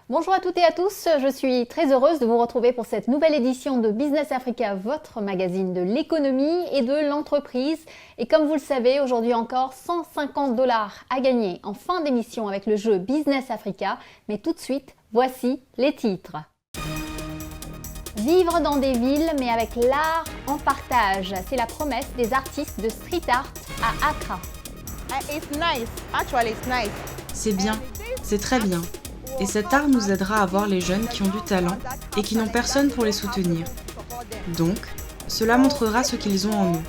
Bonjour à toutes et à tous, je suis très heureuse de vous retrouver pour cette nouvelle édition de Business Africa, votre magazine de l'économie et de l'entreprise. Et comme vous le savez, aujourd'hui encore, 150 $ à gagner en fin d'émission avec le jeu Business Africa. Mais tout de suite, voici les titres. Vivre dans des villes, mais avec l'art en partage. C'est la promesse des artistes de street art à Accra. C'est bien, c'est très bien. Et cet art nous aidera à voir les jeunes qui ont du talent et qui n'ont personne pour les soutenir. Donc, cela montrera ce qu'ils ont en eux.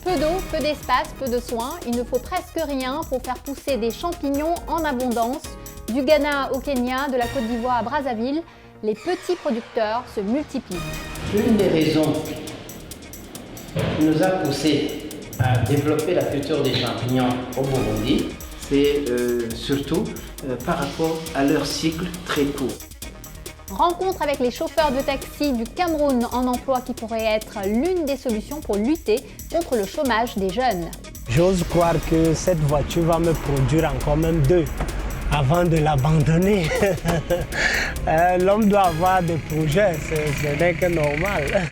Peu d'eau, peu d'espace, peu de soins, il ne faut presque rien pour faire pousser des champignons en abondance. Du Ghana au Kenya, de la Côte d'Ivoire à Brazzaville, les petits producteurs se multiplient. L'une des raisons qui nous a poussé à développer la culture des champignons au Burundi, c'est surtout par rapport à leur cycle très court. Rencontre avec les chauffeurs de taxi du Cameroun en emploi qui pourrait être l'une des solutions pour lutter contre le chômage des jeunes. J'ose croire que cette voiture va me produire encore même 2 avant de l'abandonner. L'homme doit avoir des projets, ce n'est que normal.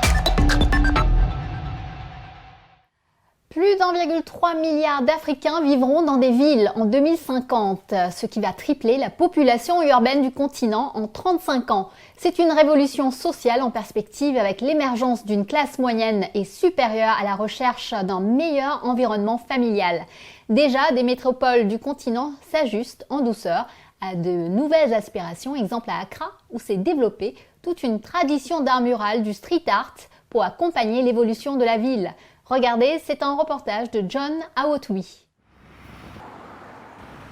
Plus d'1,3 milliard d'Africains vivront dans des villes en 2050, ce qui va tripler la population urbaine du continent en 35 ans. C'est une révolution sociale en perspective avec l'émergence d'une classe moyenne et supérieure à la recherche d'un meilleur environnement familial. Déjà, des métropoles du continent s'ajustent en douceur à de nouvelles aspirations, exemple à Accra, où s'est développée toute une tradition d'art mural du street art pour accompagner l'évolution de la ville. Regardez, c'est un reportage de John Awotwi.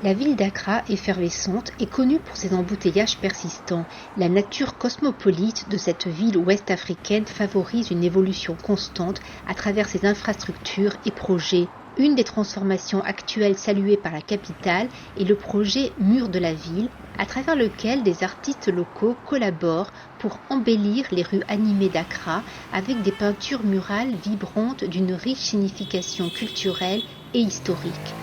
La ville d'Accra, effervescente, est connue pour ses embouteillages persistants. La nature cosmopolite de cette ville ouest-africaine favorise une évolution constante à travers ses infrastructures et projets. Une des transformations actuelles saluées par la capitale est le projet Mur de la ville, à travers lequel des artistes locaux collaborent pour embellir les rues animées d'Accra avec des peintures murales vibrantes d'une riche signification culturelle et historique.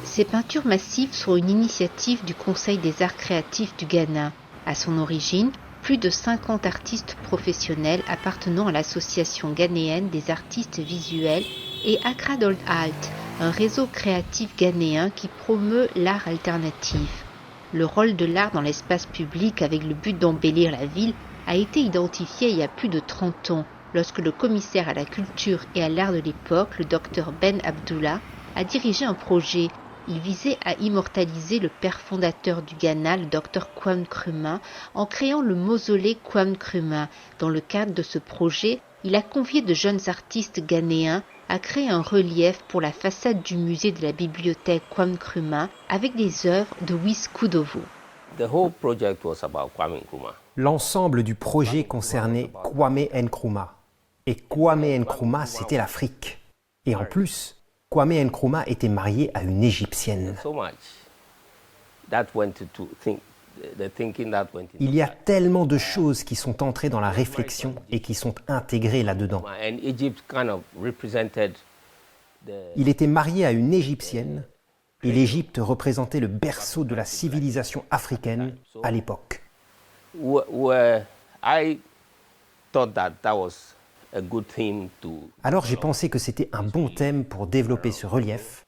Ces peintures massives sont une initiative du Conseil des arts créatifs du Ghana. À son origine, plus de 50 artistes professionnels appartenant à l'association ghanéenne des artistes visuels et Accra Doll Alt, un réseau créatif ghanéen qui promeut l'art alternatif. Le rôle de l'art dans l'espace public avec le but d'embellir la ville a été identifié il y a plus de 30 ans, lorsque le commissaire à la culture et à l'art de l'époque, le Dr Ben Abdullah, a dirigé un projet. Il visait à immortaliser le père fondateur du Ghana, le Dr Kwame Nkrumah, en créant le mausolée Kwame Nkrumah. Dans le cadre de ce projet, il a convié de jeunes artistes ghanéens à créer un relief pour la façade du musée de la bibliothèque Kwame Nkrumah avec des œuvres de Wiz Kudovo. L'ensemble du projet concernait Kwame Nkrumah. Et Kwame Nkrumah, c'était l'Afrique. Et en plus, Kwame Nkrumah était marié à une Égyptienne. Il y a tellement de choses qui sont entrées dans la réflexion et qui sont intégrées là-dedans. Il était marié à une Égyptienne et l'Égypte représentait le berceau de la civilisation africaine à l'époque. Alors j'ai pensé que c'était un bon thème pour développer ce relief.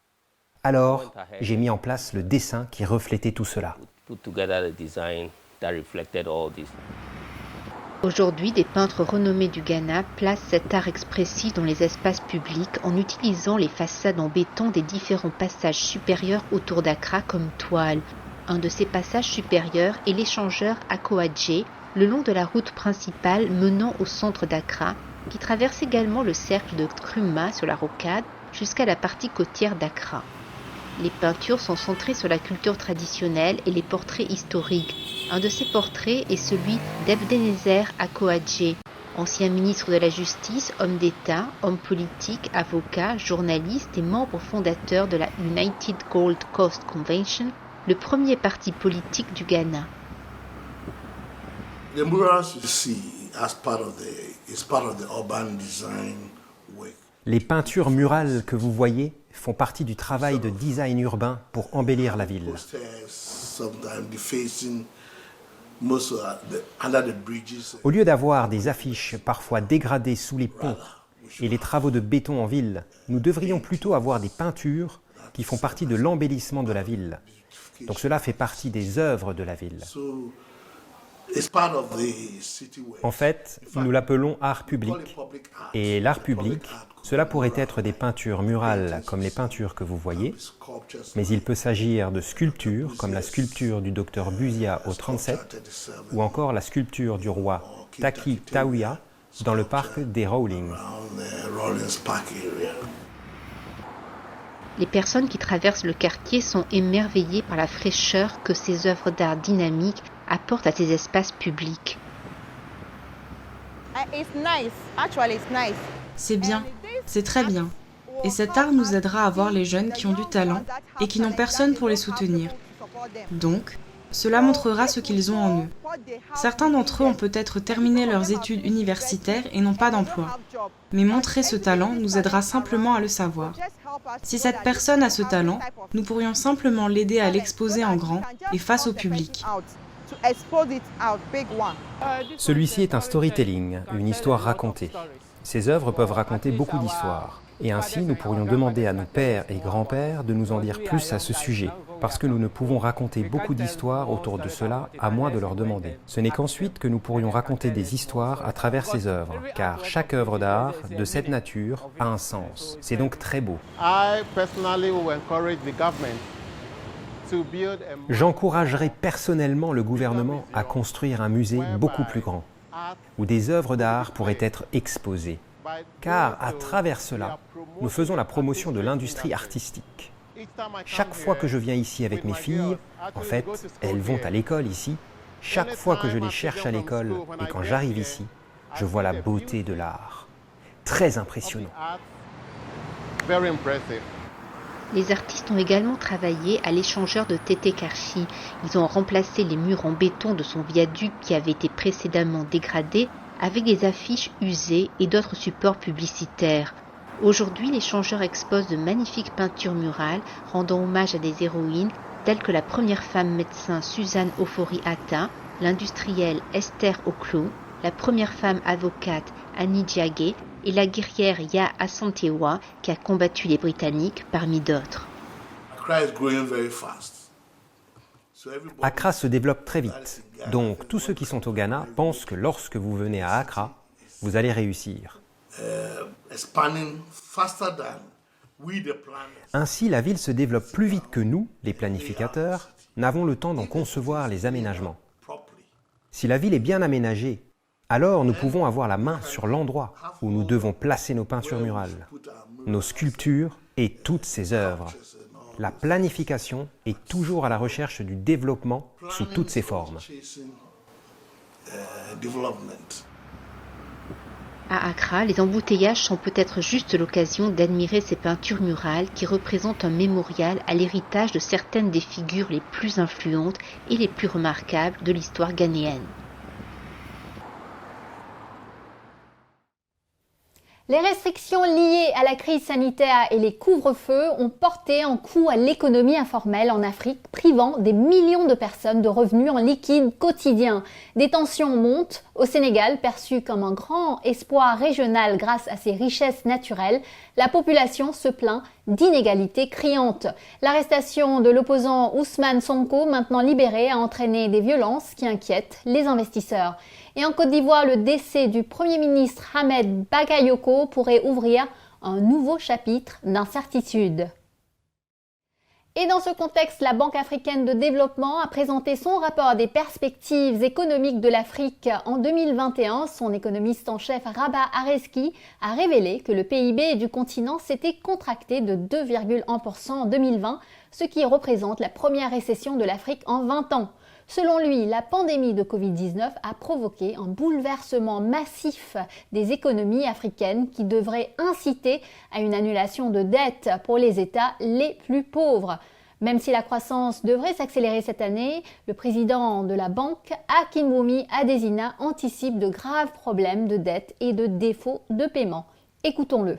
Alors j'ai mis en place le dessin qui reflétait tout cela. Aujourd'hui, des peintres renommés du Ghana placent cet art expressif dans les espaces publics en utilisant les façades en béton des différents passages supérieurs autour d'Accra comme toile. Un de ces passages supérieurs est l'échangeur Akoadje, le long de la route principale menant au centre d'Accra, qui traverse également le cercle de Nkrumah sur la rocade jusqu'à la partie côtière d'Accra. Les peintures sont centrées sur la culture traditionnelle et les portraits historiques. Un de ces portraits est celui d'Ebenezer Akoadje, ancien ministre de la Justice, homme d'État, homme politique, avocat, journaliste et membre fondateur de la United Gold Coast Convention, le premier parti politique du Ghana. Les peintures murales que vous voyez font partie du travail de design urbain pour embellir la ville. Au lieu d'avoir des affiches parfois dégradées sous les ponts et les travaux de béton en ville, nous devrions plutôt avoir des peintures qui font partie de l'embellissement de la ville. Donc cela fait partie des œuvres de la ville. En fait, nous l'appelons art public. Et l'art public, cela pourrait être des peintures murales comme les peintures que vous voyez, mais il peut s'agir de sculptures comme la sculpture du docteur Buzia au 37 ou encore la sculpture du roi Taki Tawia dans le parc des Rawlings. Les personnes qui traversent le quartier sont émerveillées par la fraîcheur que ces œuvres d'art dynamiques apportent à ces espaces publics. C'est bien, c'est très bien. Et cet art nous aidera à voir les jeunes qui ont du talent et qui n'ont personne pour les soutenir. Donc, cela montrera ce qu'ils ont en eux. Certains d'entre eux ont peut-être terminé leurs études universitaires et n'ont pas d'emploi. Mais montrer ce talent nous aidera simplement à le savoir. Si cette personne a ce talent, nous pourrions simplement l'aider à l'exposer en grand et face au public. Celui-ci est un storytelling, une histoire racontée. Ces œuvres peuvent raconter beaucoup d'histoires. Et ainsi, nous pourrions demander à nos pères et grands-pères de nous en dire plus à ce sujet, parce que nous ne pouvons raconter beaucoup d'histoires autour de cela à moins de leur demander. Ce n'est qu'ensuite que nous pourrions raconter des histoires à travers ces œuvres, car chaque œuvre d'art de cette nature a un sens. C'est donc très beau. J'encouragerai personnellement le gouvernement à construire un musée beaucoup plus grand, où des œuvres d'art pourraient être exposées. Car à travers cela, nous faisons la promotion de l'industrie artistique. Chaque fois que je viens ici avec mes filles, en fait, elles vont à l'école ici, chaque fois que je les cherche à l'école et quand j'arrive ici, je vois la beauté de l'art. Très impressionnant. Les artistes ont également travaillé à l'échangeur de Tété Karchi. Ils ont remplacé les murs en béton de son viaduc qui avait été précédemment dégradé avec des affiches usées et d'autres supports publicitaires. Aujourd'hui, l'échangeur expose de magnifiques peintures murales rendant hommage à des héroïnes telles que la première femme médecin Suzanne Ofori-Atta, l'industrielle Esther Oklo, la première femme avocate Annie Diagué et la guerrière Ya Asantewa qui a combattu les Britanniques parmi d'autres. Accra se développe très vite, donc tous ceux qui sont au Ghana pensent que lorsque vous venez à Accra, vous allez réussir. Ainsi, la ville se développe plus vite que nous, les planificateurs, n'avons le temps d'en concevoir les aménagements. Si la ville est bien aménagée, alors nous pouvons avoir la main sur l'endroit où nous devons placer nos peintures murales, nos sculptures et toutes ces œuvres. La planification est toujours à la recherche du développement sous toutes ses formes. À Accra, les embouteillages sont peut-être juste l'occasion d'admirer ces peintures murales qui représentent un mémorial à l'héritage de certaines des figures les plus influentes et les plus remarquables de l'histoire ghanéenne. Les restrictions liées à la crise sanitaire et les couvre-feux ont porté un coup à l'économie informelle en Afrique, privant des millions de personnes de revenus en liquide quotidien. Des tensions montent. Au Sénégal, perçu comme un grand espoir régional grâce à ses richesses naturelles, la population se plaint d'inégalités criantes. L'arrestation de l'opposant Ousmane Sonko, maintenant libéré, a entraîné des violences qui inquiètent les investisseurs. Et en Côte d'Ivoire, le décès du Premier ministre Ahmed Bakayoko pourrait ouvrir un nouveau chapitre d'incertitude. Et dans ce contexte, la Banque africaine de développement a présenté son rapport des perspectives économiques de l'Afrique en 2021. Son économiste en chef, Rabat Areski, a révélé que le PIB du continent s'était contracté de 2,1% en 2020, ce qui représente la première récession de l'Afrique en 20 ans. Selon lui, la pandémie de Covid-19 a provoqué un bouleversement massif des économies africaines qui devrait inciter à une annulation de dettes pour les États les plus pauvres. Même si la croissance devrait s'accélérer cette année, le président de la banque, Akinwumi Adesina, anticipe de graves problèmes de dette et de défaut de paiement. Écoutons-le.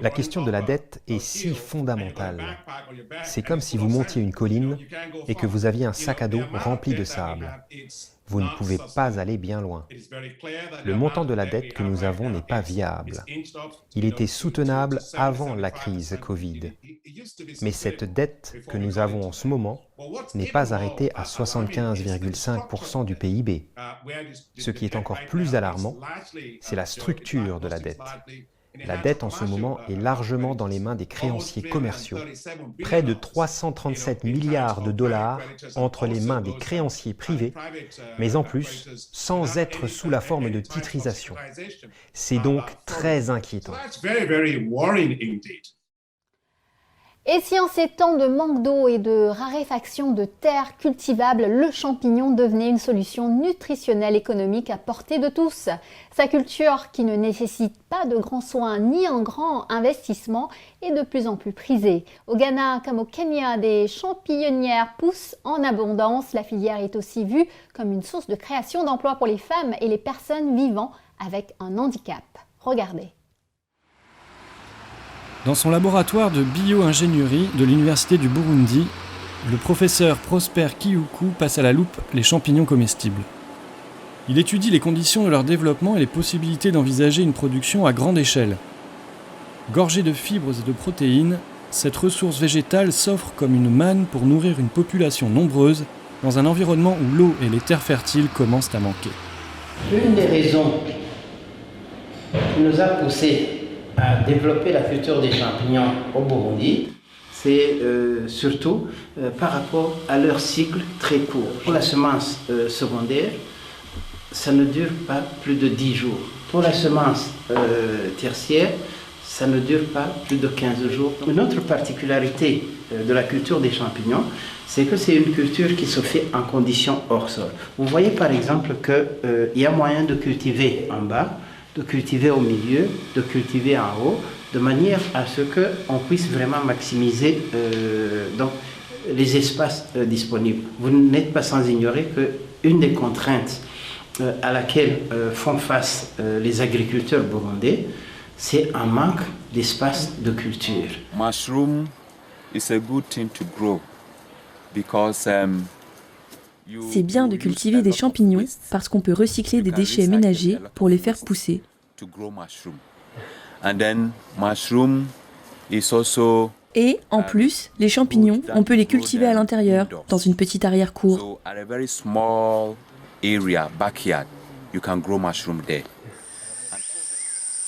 La question de la dette est si fondamentale. C'est comme si vous montiez une colline et que vous aviez un sac à dos rempli de sable. Vous ne pouvez pas aller bien loin. Le montant de la dette que nous avons n'est pas viable. Il était soutenable avant la crise Covid. Mais cette dette que nous avons en ce moment n'est pas arrêtée à 75,5% du PIB. Ce qui est encore plus alarmant, c'est la structure de la dette. La dette en ce moment est largement dans les mains des créanciers commerciaux. Près de 337 milliards de dollars entre les mains des créanciers privés, mais en plus, sans être sous la forme de titrisation. C'est donc très inquiétant. Et si en ces temps de manque d'eau et de raréfaction de terres cultivables, le champignon devenait une solution nutritionnelle économique à portée de tous? Sa culture, qui ne nécessite pas de grands soins ni un grand investissement, est de plus en plus prisée. Au Ghana comme au Kenya, des champignonnières poussent en abondance. La filière est aussi vue comme une source de création d'emplois pour les femmes et les personnes vivant avec un handicap. Regardez. Dans son laboratoire de bio-ingénierie de l'Université du Burundi, le professeur Prosper Kiyuku passe à la loupe les champignons comestibles. Il étudie les conditions de leur développement et les possibilités d'envisager une production à grande échelle. Gorgée de fibres et de protéines, cette ressource végétale s'offre comme une manne pour nourrir une population nombreuse dans un environnement où l'eau et les terres fertiles commencent à manquer. Une des raisons qui nous a poussé à développer la culture des champignons au Burundi, c'est surtout par rapport à leur cycle très court. Pour la semence secondaire, ça ne dure pas plus de 10 jours. Pour la semence tertiaire, ça ne dure pas plus de 15 jours. Une autre particularité de la culture des champignons, c'est que c'est une culture qui se fait en conditions hors sol. Vous voyez par exemple qu'il y a moyen de cultiver en bas, de cultiver au milieu, de cultiver en haut, de manière à ce qu'on puisse vraiment maximiser donc, les espaces disponibles. Vous n'êtes pas sans ignorer qu'une des contraintes à laquelle font face les agriculteurs burundais, c'est un manque d'espace de culture. Mushroom is a good thing to grow because c'est bien de cultiver des champignons parce qu'on peut recycler des déchets ménagers pour les faire pousser. Et en plus, les champignons, on peut les cultiver à l'intérieur, dans une petite arrière-cour.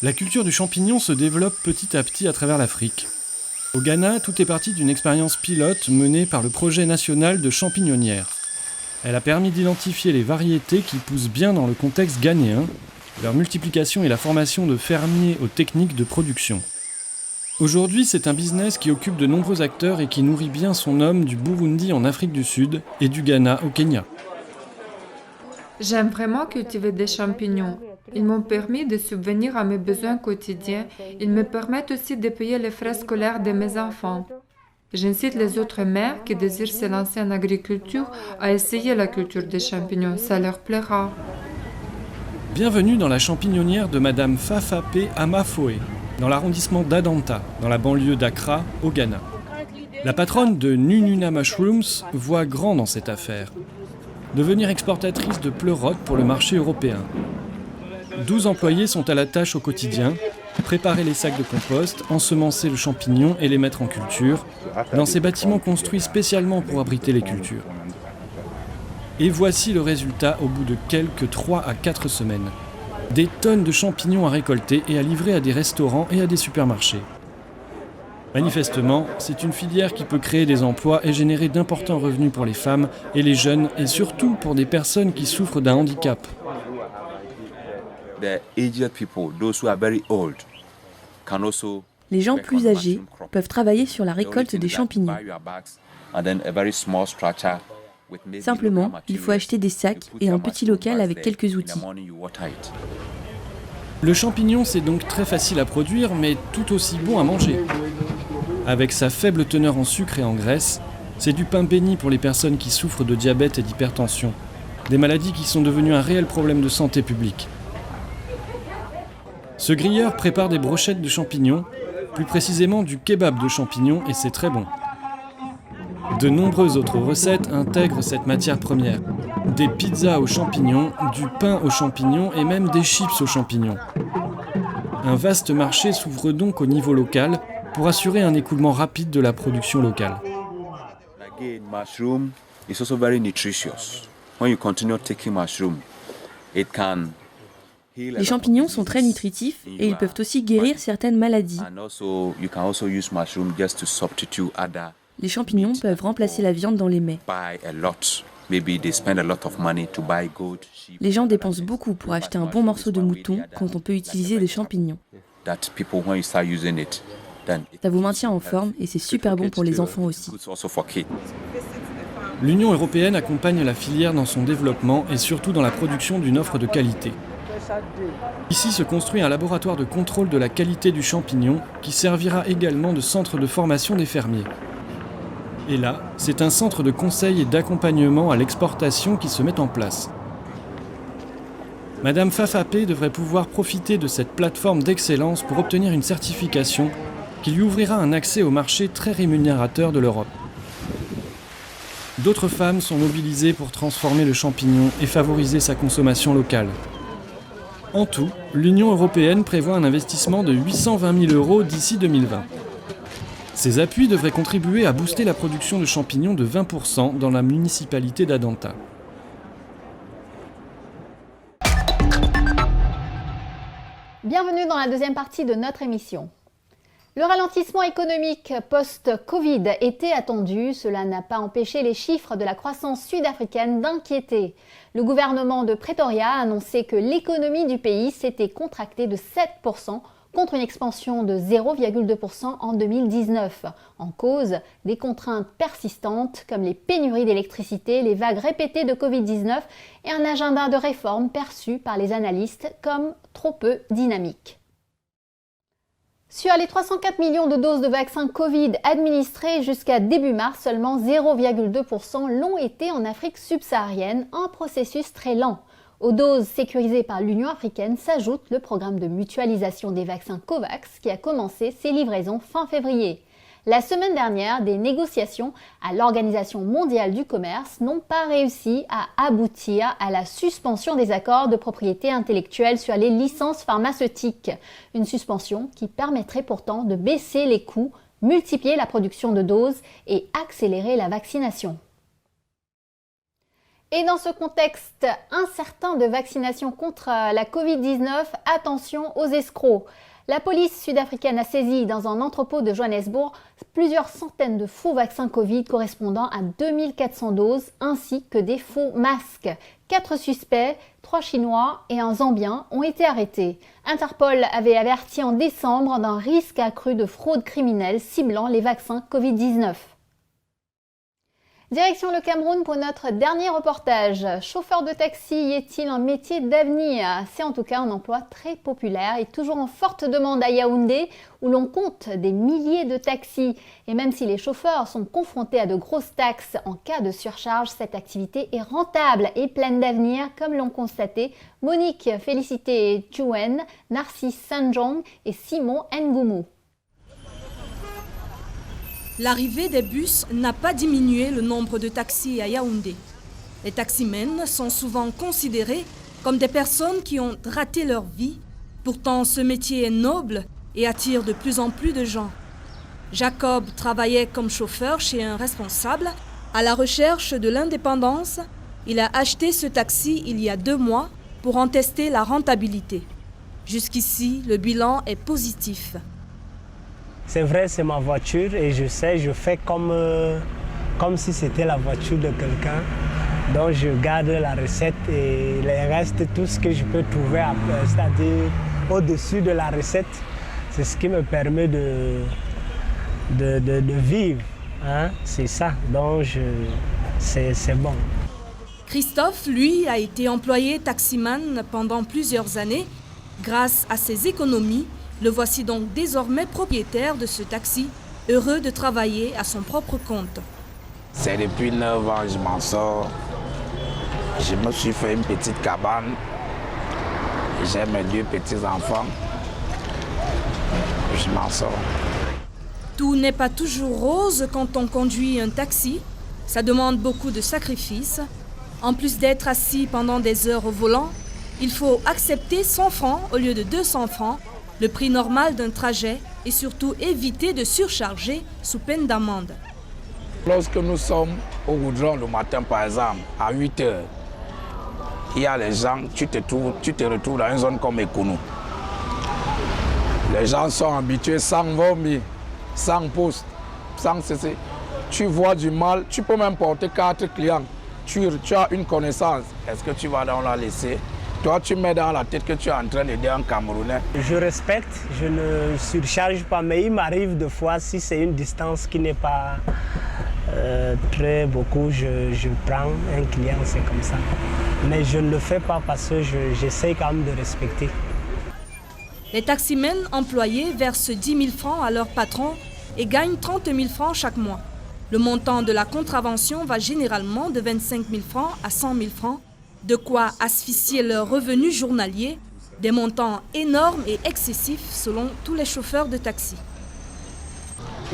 La culture du champignon se développe petit à petit à travers l'Afrique. Au Ghana, tout est parti d'une expérience pilote menée par le projet national de champignonnières. Elle a permis d'identifier les variétés qui poussent bien dans le contexte ghanéen, leur multiplication et la formation de fermiers aux techniques de production. Aujourd'hui, c'est un business qui occupe de nombreux acteurs et qui nourrit bien son homme du Burundi en Afrique du Sud et du Ghana au Kenya. J'aime vraiment cultiver des champignons. Ils m'ont permis de subvenir à mes besoins quotidiens. Ils me permettent aussi de payer les frais scolaires de mes enfants. J'incite les autres mères qui désirent se lancer en agriculture à essayer la culture des champignons, ça leur plaira. Bienvenue dans la champignonnière de Madame Fafapé Amafoé, dans l'arrondissement d'Adanta, dans la banlieue d'Accra, au Ghana. La patronne de Nununa Mushrooms voit grand dans cette affaire. Devenir exportatrice de pleurotes pour le marché européen. 12 employés sont à la tâche au quotidien, préparer les sacs de compost, ensemencer le champignon et les mettre en culture, dans ces bâtiments construits spécialement pour abriter les cultures. Et voici le résultat au bout de quelques 3 à 4 semaines. Des tonnes de champignons à récolter et à livrer à des restaurants et à des supermarchés. Manifestement, c'est une filière qui peut créer des emplois et générer d'importants revenus pour les femmes et les jeunes, et surtout pour des personnes qui souffrent d'un handicap. Les gens plus âgés peuvent travailler sur la récolte des champignons. Simplement, il faut acheter des sacs et un petit local avec quelques outils. Le champignon, c'est donc très facile à produire, mais tout aussi bon à manger. Avec sa faible teneur en sucre et en graisse, c'est du pain béni pour les personnes qui souffrent de diabète et d'hypertension, des maladies qui sont devenues un réel problème de santé publique. Ce grilleur prépare des brochettes de champignons, plus précisément du kebab de champignons, et c'est très bon. De nombreuses autres recettes intègrent cette matière première. Des pizzas aux champignons, du pain aux champignons et même des chips aux champignons. Un vaste marché s'ouvre donc au niveau local pour assurer un écoulement rapide de la production locale. Again, mushroom is also very nutritious. When you continue taking mushroom, it can heal. Les champignons sont très nutritifs et ils peuvent aussi guérir certaines maladies. And also, you can also use mushroom just to substitute other. Les champignons peuvent remplacer la viande dans les mets. Buy a lot. Maybe they spend a lot of money to buy goat, sheep. Les gens dépensent beaucoup pour acheter un bon morceau de mouton quand on peut utiliser des champignons. That people, when you start using it, then Ça vous maintient en forme et c'est super bon pour les enfants aussi. it's also for kids. L'Union européenne accompagne la filière dans son développement et surtout dans la production d'une offre de qualité. Ici se construit un laboratoire de contrôle de la qualité du champignon qui servira également de centre de formation des fermiers. Et là, c'est un centre de conseil et d'accompagnement à l'exportation qui se met en place. Madame Fafapé devrait pouvoir profiter de cette plateforme d'excellence pour obtenir une certification qui lui ouvrira un accès au marché très rémunérateur de l'Europe. D'autres femmes sont mobilisées pour transformer le champignon et favoriser sa consommation locale. En tout, l'Union européenne prévoit un investissement de 820 000 € d'ici 2020. Ces appuis devraient contribuer à booster la production de champignons de 20% dans la municipalité d'Adanta. Bienvenue dans la deuxième partie de notre émission. Le ralentissement économique post-Covid était attendu. Cela n'a pas empêché les chiffres de la croissance sud-africaine d'inquiéter. Le gouvernement de Pretoria a annoncé que l'économie du pays s'était contractée de 7% contre une expansion de 0,2% en 2019. En cause, des contraintes persistantes comme les pénuries d'électricité, les vagues répétées de Covid-19 et un agenda de réforme perçu par les analystes comme trop peu dynamique. Sur les 304 millions de doses de vaccins Covid administrées jusqu'à début mars, seulement 0,2% l'ont été en Afrique subsaharienne, un processus très lent. Aux doses sécurisées par l'Union africaine s'ajoute le programme de mutualisation des vaccins COVAX qui a commencé ses livraisons fin février. La semaine dernière, des négociations à l'Organisation mondiale du commerce n'ont pas réussi à aboutir à la suspension des accords de propriété intellectuelle sur les licences pharmaceutiques. Une suspension qui permettrait pourtant de baisser les coûts, multiplier la production de doses et accélérer la vaccination. Et dans ce contexte incertain de vaccination contre la Covid-19, attention aux escrocs. La police sud-africaine a saisi dans un entrepôt de Johannesburg plusieurs centaines de faux vaccins Covid correspondant à 2400 doses ainsi que des faux masques. 4 suspects, 3 Chinois et un Zambien ont été arrêtés. Interpol avait averti en décembre d'un risque accru de fraude criminelle ciblant les vaccins Covid-19. Direction le Cameroun pour notre dernier reportage. Chauffeur de taxi est-il un métier d'avenir? C'est en tout cas un emploi très populaire et toujours en forte demande à Yaoundé où l'on compte des milliers de taxis. Et même si les chauffeurs sont confrontés à de grosses taxes en cas de surcharge, cette activité est rentable et pleine d'avenir comme l'ont constaté Monique Félicité Chuen, Narcisse Sanjong et Simon Ngoumou. L'arrivée des bus n'a pas diminué le nombre de taxis à Yaoundé. Les taximens sont souvent considérés comme des personnes qui ont raté leur vie. Pourtant, ce métier est noble et attire de plus en plus de gens. Jacob travaillait comme chauffeur chez un responsable. À la recherche de l'indépendance, il a acheté ce taxi il y a 2 mois pour en tester la rentabilité. Jusqu'ici, le bilan est positif. C'est vrai, c'est ma voiture et je fais comme si c'était la voiture de quelqu'un. Donc je garde la recette et le reste, tout ce que je peux trouver, c'est-à-dire au-dessus de la recette, c'est ce qui me permet de vivre. Hein? C'est ça, donc c'est bon. Christophe, lui, a été employé taximan pendant plusieurs années. Grâce à ses économies, le voici donc désormais propriétaire de ce taxi, heureux de travailler à son propre compte. C'est depuis 9 ans que je m'en sors. Je me suis fait une petite cabane. J'ai mes 2 petits-enfants. Je m'en sors. Tout n'est pas toujours rose quand on conduit un taxi. Ça demande beaucoup de sacrifices. En plus d'être assis pendant des heures au volant, il faut accepter 100 francs au lieu de 200 francs, le prix normal d'un trajet, et surtout éviter de surcharger sous peine d'amende. Lorsque nous sommes au goudron le matin, par exemple, à 8 heures, il y a les gens, tu te retrouves dans une zone comme Ekounou. Les gens sont habitués sans vomi, sans poste, sans cesser. Tu vois du mal, tu peux même porter 4 clients. Tu as une connaissance. Est-ce que tu vas donc la laisser? Toi, tu mets dans la tête que tu es en train d'aider un Camerounais. Je respecte, je ne surcharge pas, mais il m'arrive de fois, si c'est une distance qui n'est pas très beaucoup, je prends un client, c'est comme ça. Mais je ne le fais pas parce que j'essaie quand même de respecter. Les taximens employés versent 10 000 francs à leur patron et gagnent 30 000 francs chaque mois. Le montant de la contravention va généralement de 25 000 francs à 100 000 francs, de quoi asphyxier leur revenu journalier, des montants énormes et excessifs selon tous les chauffeurs de taxi.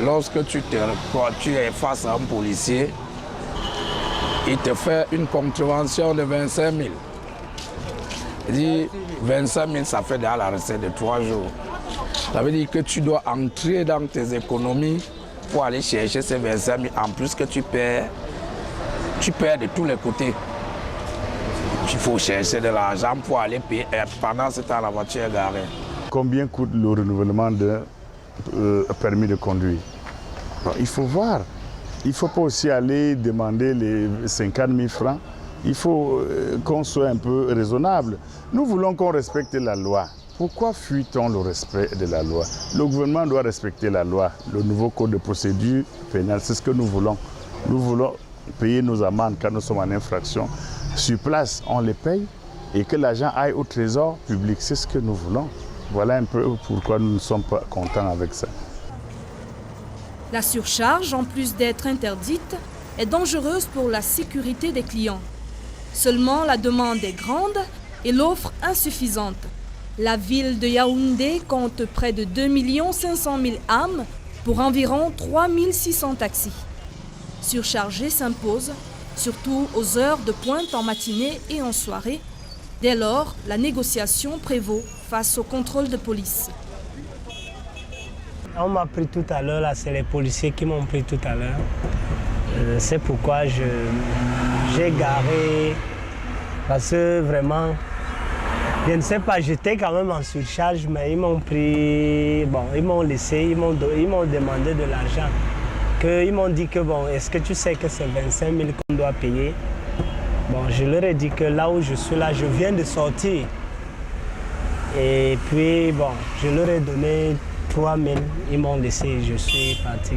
Lorsque tu es face à un policier, il te fait une contravention de 25 000. Il dit 25 000, ça fait déjà la recette de 3 jours. Ça veut dire que tu dois entrer dans tes économies pour aller chercher ces 25 000. En plus que tu perds de tous les côtés. Il faut chercher de l'argent pour aller payer. Pendant ce temps, la voiture est garée. Combien coûte le renouvellement d'un permis de conduire? Il faut voir. Il ne faut pas aussi aller demander les 50 000 francs. Il faut qu'on soit un peu raisonnable. Nous voulons qu'on respecte la loi. Pourquoi fuit-on le respect de la loi? Le gouvernement doit respecter la loi. Le nouveau code de procédure pénale, c'est ce que nous voulons. Nous voulons payer nos amendes quand nous sommes en infraction. Sur place, on les paye et que l'argent aille au trésor public. C'est ce que nous voulons. Voilà un peu pourquoi nous ne sommes pas contents avec ça. La surcharge, en plus d'être interdite, est dangereuse pour la sécurité des clients. Seulement la demande est grande et l'offre insuffisante. La ville de Yaoundé compte près de 2 500 000 âmes pour environ 3 600 taxis. Surcharger s'impose, surtout aux heures de pointe en matinée et en soirée. Dès lors, la négociation prévaut face au contrôle de police. On m'a pris tout à l'heure, là, c'est les policiers qui m'ont pris tout à l'heure. C'est pourquoi j'ai garé, parce que vraiment, je ne sais pas, j'étais quand même en surcharge, mais ils m'ont pris, bon, ils m'ont laissé, ils m'ont demandé de l'argent. Ils m'ont dit que, bon, est-ce que tu sais que c'est 25 000 qu'on doit payer? Bon, je leur ai dit que là où je suis là, je viens de sortir. Et puis, bon, je leur ai donné 3 000, ils m'ont laissé et je suis parti.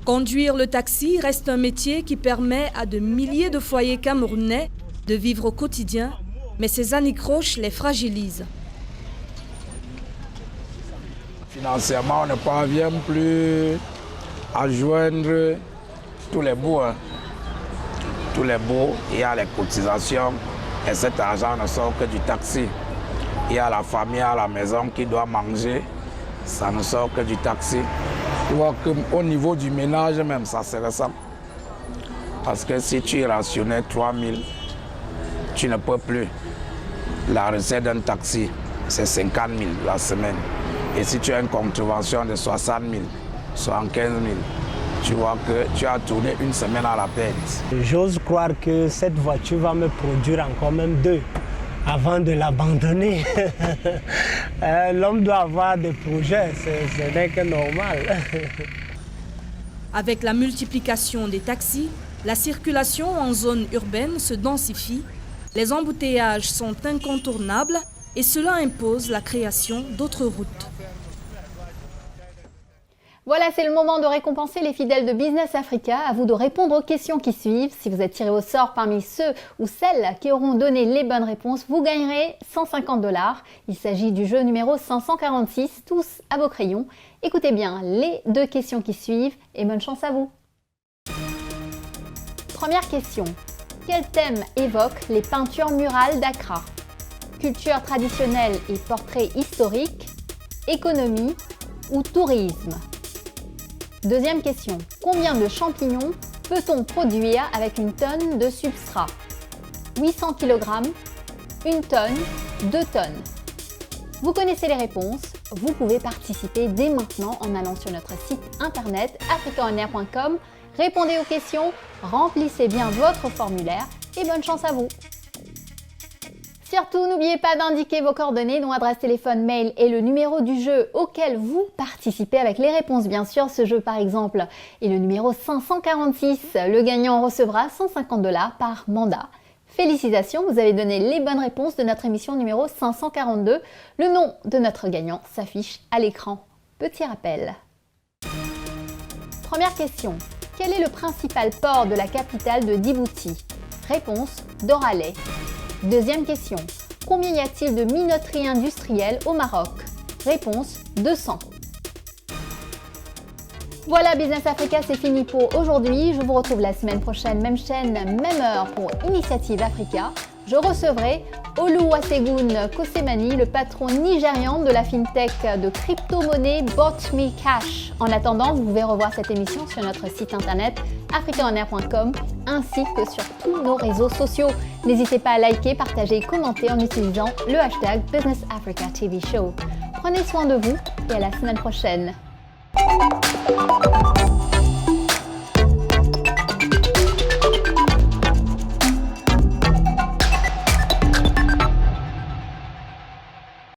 Conduire le taxi reste un métier qui permet à de milliers de foyers camerounais de vivre au quotidien, mais ces anicroches les fragilisent. Financièrement, on ne parvient plus à joindre tous les bouts. Tous les bouts, il y a les cotisations et cet argent ne sort que du taxi. Il y a la famille à la maison qui doit manger, ça ne sort que du taxi. Tu vois qu'au niveau du ménage même, ça se ressent. Parce que si tu rationnais 3 000, tu ne peux plus. La recette d'un taxi, c'est 50 000 la semaine. Et si tu as une contravention de 60 000, 75 000, tu vois que tu as tourné une semaine à la perte. J'ose croire que cette voiture va me produire encore même 2 avant de l'abandonner. L'homme doit avoir des projets, ce n'est que normal. Avec la multiplication des taxis, la circulation en zone urbaine se densifie, les embouteillages sont incontournables et cela impose la création d'autres routes. Voilà, c'est le moment de récompenser les fidèles de Business Africa. À vous de répondre aux questions qui suivent. Si vous êtes tiré au sort parmi ceux ou celles qui auront donné les bonnes réponses, vous gagnerez 150 $. Il s'agit du jeu numéro 546, tous à vos crayons. Écoutez bien les 2 questions qui suivent et bonne chance à vous. Première question. Quel thème évoquent les peintures murales d'Accra? Culture traditionnelle et portrait historique, économie ou tourisme? Deuxième question. Combien de champignons peut-on produire avec une tonne de substrat? 800 kg, 1 tonne, 2 tonnes. Vous connaissez les réponses. Vous pouvez participer dès maintenant en allant sur notre site internet africaonair.com. Répondez aux questions, remplissez bien votre formulaire et bonne chance à vous. Surtout, n'oubliez pas d'indiquer vos coordonnées, dont adresse téléphone, mail et le numéro du jeu auquel vous participez avec les réponses. Bien sûr, ce jeu par exemple est le numéro 546. Le gagnant recevra 150 $ par mandat. Félicitations, vous avez donné les bonnes réponses de notre émission numéro 542. Le nom de notre gagnant s'affiche à l'écran. Petit rappel. Première question. Quel est le principal port de la capitale de Djibouti? Réponse, Doralais. Deuxième question. Combien y a-t-il de minoteries industrielles au Maroc? Réponse, 200. Voilà, Business Africa, c'est fini pour aujourd'hui. Je vous retrouve la semaine prochaine, même chaîne, même heure pour Initiative Africa. Je recevrai Oluwasegun Kosemani, le patron nigérian de la fintech de crypto-monnaie BotMe Cash. En attendant, vous pouvez revoir cette émission sur notre site internet africaonair.com ainsi que sur tous nos réseaux sociaux. N'hésitez pas à liker, partager et commenter en utilisant le hashtag Business Africa TV Show. Prenez soin de vous et à la semaine prochaine.